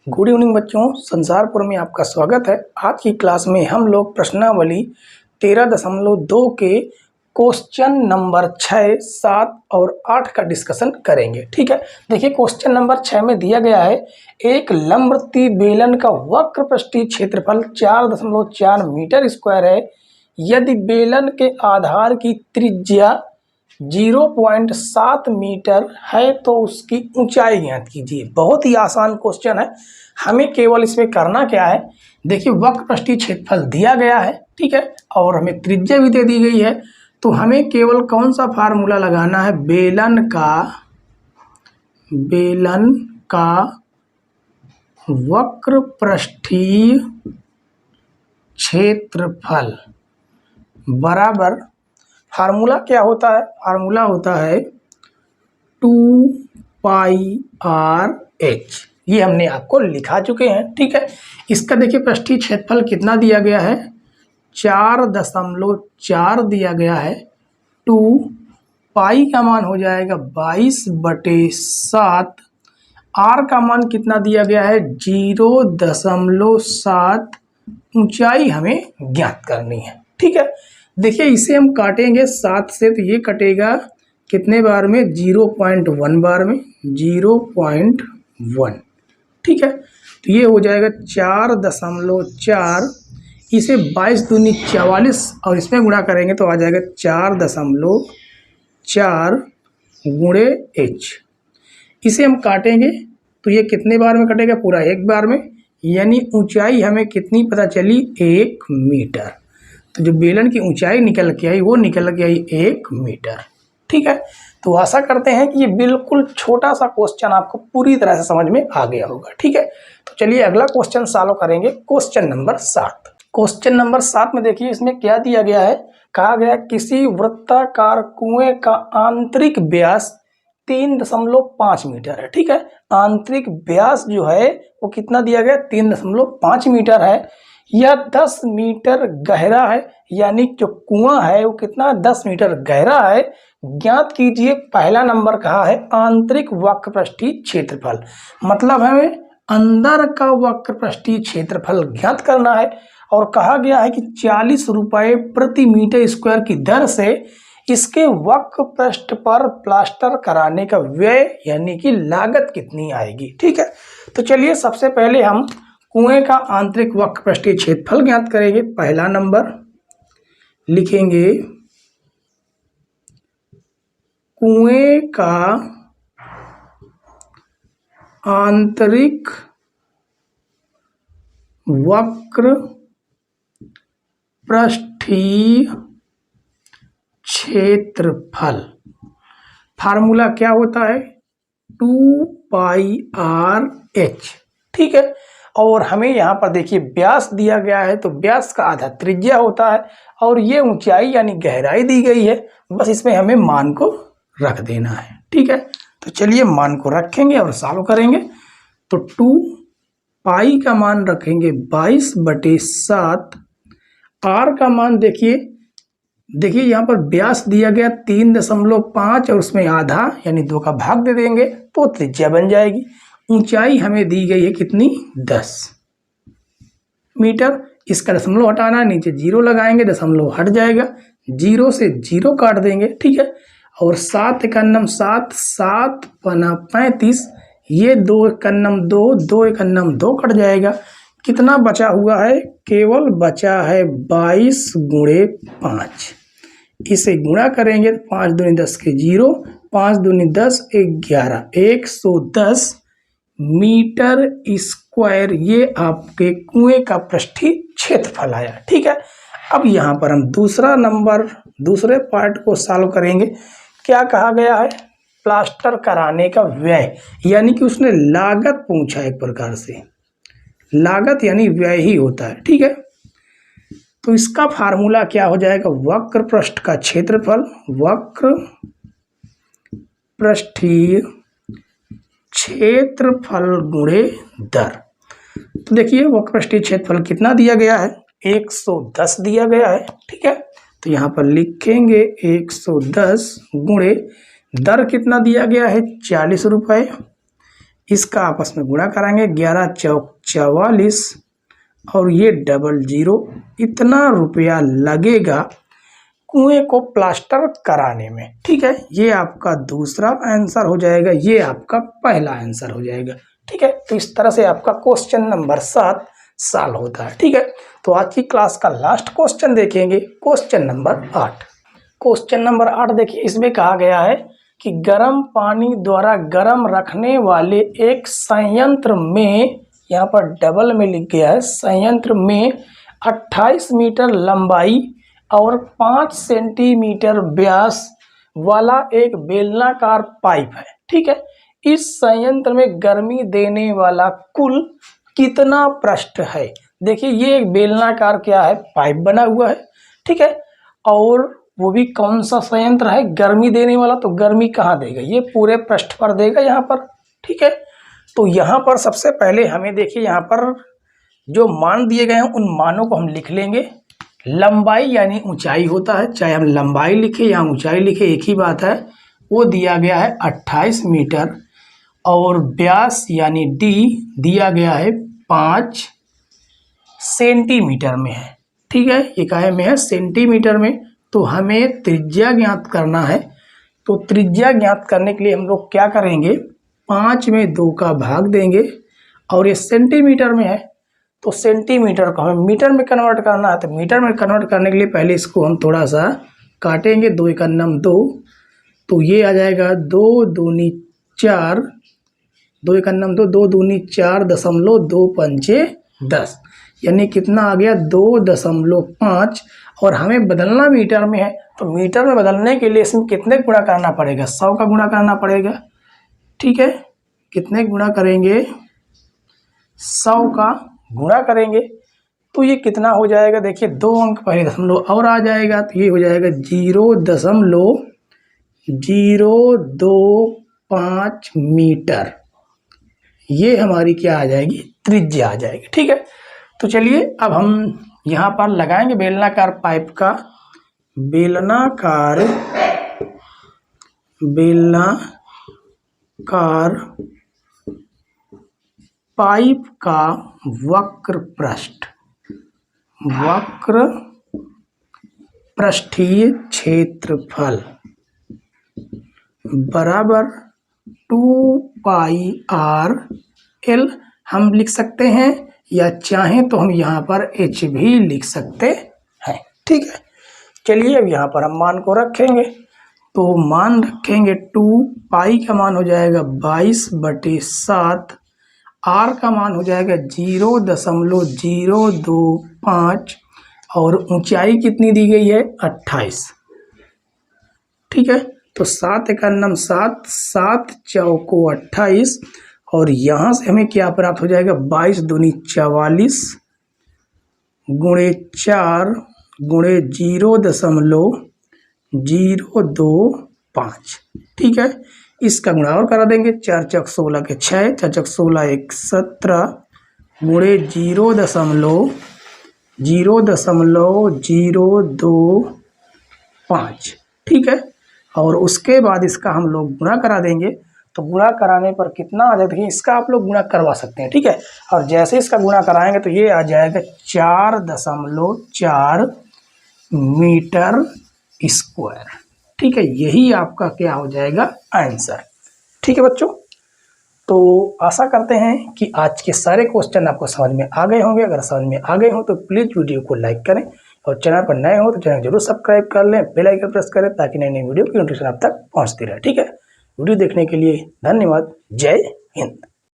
Good evening बच्चों, संसारपुर में आपका स्वागत है। आज की क्लास में हम लोग प्रश्नावली 13.2 के क्वेश्चन नंबर 6, 7 और 8 का डिस्कशन करेंगे। ठीक है, देखिए क्वेश्चन नंबर 6 में दिया गया है एक लंबवृत्तीय बेलन का वक्र पृष्ठीय क्षेत्रफल 4.4 मीटर स्क्वायर है। यदि बेलन के आधार की त्रिज्या 0.7 मीटर है तो उसकी ऊंचाई ज्ञात कीजिए। बहुत ही आसान क्वेश्चन है, हमें केवल इसमें करना क्या है, देखिए वक्र पृष्ठीय क्षेत्रफल दिया गया है, ठीक है, और हमें त्रिज्या भी दे दी गई है। तो हमें केवल कौन सा फार्मूला लगाना है, बेलन का वक्र पृष्ठीय क्षेत्रफल बराबर, फार्मूला क्या होता है, फार्मूला होता है 2πr/h। ये हमने आपको लिखा चुके हैं, ठीक है। इसका देखिए पृष्ठीय क्षेत्रफल कितना दिया गया है, 4.4 दिया गया है। 2 पाई का मान हो जाएगा 22/7। r का मान कितना दिया गया है, 0.7। ऊंचाई हमें ज्ञात करनी है, ठीक है। देखिए इसे हम काटेंगे 7 से, तो ये कटेगा कितने बार में, 0.1 बार में, 0.1, ठीक है। तो ये हो जाएगा 4.4। इसे 22 दूनी 44 और इसमें गुणा करेंगे तो आ जाएगा 4.4 गुणे h। इसे हम काटेंगे तो ये कितने बार में कटेगा, पूरा एक बार में, यानी ऊंचाई हमें कितनी पता चली, 1 मीटर। तो जो बेलन की ऊंचाई निकल के आई वो निकल के आई 1 मीटर, ठीक है। तो आशा करते हैं कि ये बिल्कुल छोटा सा क्वेश्चन आपको पूरी तरह से समझ में आ गया होगा, ठीक है। तो चलिए अगला क्वेश्चन सॉल्व करेंगे, क्वेश्चन नंबर 7। क्वेश्चन नंबर 7 में देखिए इसमें क्या दिया गया है, कहा गया किसी वृत्ताकार कुएं का आंतरिक व्यास 3.5 मीटर है, ठीक है। आंतरिक व्यास जो है वो कितना दिया गया, 3.5 मीटर है। यह 10 मीटर गहरा है, यानी जो कुआं है वो कितना, 10 मीटर गहरा है। ज्ञात कीजिए, पहला नंबर कहा है आंतरिक वक्र पृष्ठीय क्षेत्रफल, मतलब हमें अंदर का वक्र पृष्ठीय क्षेत्रफल ज्ञात करना है। और कहा गया है कि 40 रुपये प्रति मीटर स्क्वायर की दर से इसके वक्र पृष्ठ पर प्लास्टर कराने का व्यय यानी कि लागत कितनी आएगी, ठीक है। तो चलिए सबसे पहले हम कुएं का आंतरिक वक्र पृष्ठीय क्षेत्रफल ज्ञात करेंगे। पहला नंबर लिखेंगे कुएं का आंतरिक वक्र पृष्ठीय क्षेत्रफल, फार्मूला क्या होता है, 2πr/h, ठीक है। और हमें यहाँ पर देखिए व्यास दिया गया है, तो व्यास का आधा त्रिज्या होता है और ये ऊंचाई यानी गहराई दी गई है। बस इसमें हमें मान को रख देना है, ठीक है। तो चलिए मान को रखेंगे और सॉल्व करेंगे। तो 2 पाई का मान रखेंगे 22/7। r का मान देखिए यहाँ पर व्यास दिया गया 3.5 और उसमें आधा यानी 2 का भाग दे देंगे तो त्रिज्या बन जाएगी। ऊंचाई हमें दी गई है कितनी, 10 मीटर। इसका दशमलव हटाना है, नीचे 0 लगाएंगे, दशमलव हट जाएगा, 0 से 0 काट देंगे, ठीक है। और 7 एकन्नम 7, 7 पना 35, ये 2 एकन्नम 2, 2 एकन्नम 2 कट जाएगा। कितना बचा हुआ है, केवल बचा है 22 गुणे 5। इसे गुणा करेंगे तो 5 दूनी 10 के 0, 5 दूनी 10, 11, 110 मीटर स्क्वायर ये आपके कुएं का पृष्ठीय क्षेत्रफल आया, ठीक है। अब यहाँ पर हम दूसरे पार्ट को सॉल्व करेंगे। क्या कहा गया है, प्लास्टर कराने का व्यय, यानी कि उसने लागत पूछा, एक प्रकार से लागत यानी व्यय ही होता है, ठीक है। तो इसका फार्मूला क्या हो जाएगा, वक्र पृष्ठ का क्षेत्रफल, वक्र पृष्ठीय क्षेत्रफल गुणे दर। तो देखिए वक्र पृष्ठीय क्षेत्रफल कितना दिया गया है, 110 दिया गया है, ठीक है। तो यहाँ पर लिखेंगे 110 गुणे दर कितना दिया गया है, 40 रुपये। इसका आपस में गुणा कराएंगे, 11 चौक 44 और ये 00। इतना रुपया लगेगा कुएं को प्लास्टर कराने में। ठीक है, ये आपका दूसरा आंसर हो जाएगा, ये आपका पहला आंसर हो जाएगा। ठीक है, तो इस तरह से आपका क्वेश्चन नंबर 7 सॉल्व होता है। ठीक है, तो आज की क्लास का लास्ट क्वेश्चन देखेंगे, क्वेश्चन नंबर 8। क्वेश्चन नंबर 8 देखिए, इसमें कहा गया है कि गर्म पानी द्वारा गर्म रखने वाले एक संयंत्र में, यहाँ पर डबल में लिख गया है, संयंत्र में 28 मीटर लंबाई और 5 सेंटीमीटर व्यास वाला एक बेलनाकार पाइप है। ठीक है, इस संयंत्र में गर्मी देने वाला कुल कितना पृष्ठ है। देखिए ये एक बेलनाकार क्या है, पाइप बना हुआ है। ठीक है, और वो भी कौन सा संयंत्र है, गर्मी देने वाला। तो गर्मी कहाँ देगा, ये पूरे पृष्ठ पर देगा यहाँ पर। ठीक है, तो यहाँ पर सबसे पहले हमें देखिए यहाँ पर जो मान दिए गए हैं उन मानों को हम लिख लेंगे। लंबाई यानी ऊंचाई होता है, चाहे हम लंबाई लिखे या ऊंचाई लिखे एक ही बात है। वो दिया गया है 28 मीटर और व्यास यानी डी दिया गया है 5 सेंटीमीटर में है। ठीक है, इकाई में है सेंटीमीटर में। तो हमें त्रिज्या ज्ञात करना है। तो त्रिज्या ज्ञात करने के लिए हम लोग क्या करेंगे, 5 में 2 का भाग देंगे और ये सेंटीमीटर में है तो सेंटीमीटर को हमें मीटर में कन्वर्ट करना है। तो मीटर में कन्वर्ट करने के लिए पहले इसको हम थोड़ा सा काटेंगे, 2 × 9 2, तो ये आ जाएगा 2 दूनी 4, 2 × 9 2, 2 दूनी 4 दशमलव 2 × 10, यानी कितना आ गया 2.5। और हमें बदलना मीटर में है, तो मीटर में बदलने के लिए इसमें कितने गुणा करना पड़ेगा, 100 का गुणा करना पड़ेगा। ठीक है, कितने गुणा करेंगे, 100 का गुणा करेंगे तो ये कितना हो जाएगा, देखिए 2 अंक पहले दशमलव और आ जाएगा, तो ये हो जाएगा 0.025 मीटर। ये हमारी क्या आ जाएगी, त्रिज्या आ जाएगी। ठीक है, तो चलिए अब हम यहाँ पर लगाएंगे बेलनाकार पाइप का, बेलनाकार पाइप का वक्र पृष्ठीय क्षेत्रफल बराबर 2πr_l हम लिख सकते हैं, या चाहें तो हम यहाँ पर h भी लिख सकते हैं। ठीक है, चलिए अब यहाँ पर हम मान को रखेंगे। तो मान रखेंगे 2π का मान हो जाएगा 22/7, r का मान हो जाएगा 0.025 और ऊंचाई कितनी दी गई है 28। ठीक है, तो 7 × 9 7, 7 चौको 28 और यहाँ से हमें क्या प्राप्त हो जाएगा, 22 दूनी 44 गुणे 4 गुणे 0.025। ठीक है, इसका गुणा और करा देंगे, 4 चौक 16 के 6, 4 चौक 16 1 17 गुणे 0.025। ठीक है, और उसके बाद इसका हम लोग गुणा करा देंगे। तो गुणा कराने पर कितना आ जाएगा, देखिए इसका आप लोग गुणा करवा सकते हैं। ठीक है, और जैसे इसका गुणा कराएंगे तो ये आ जाएगा 4.4 मीटर स्क्वायर। ठीक है, यही आपका क्या हो जाएगा आंसर। ठीक है बच्चों, तो आशा करते हैं कि आज के सारे क्वेश्चन आपको समझ में आ गए होंगे। अगर समझ में आ गए हो तो प्लीज़ वीडियो को लाइक करें और चैनल पर नए हो तो चैनल जरूर सब्सक्राइब कर लें, बेल आइकन प्रेस करें ताकि नई नई वीडियो की नोटिफिकेशन आप तक पहुंचती रहे। ठीक है, वीडियो देखने के लिए धन्यवाद। जय हिंद।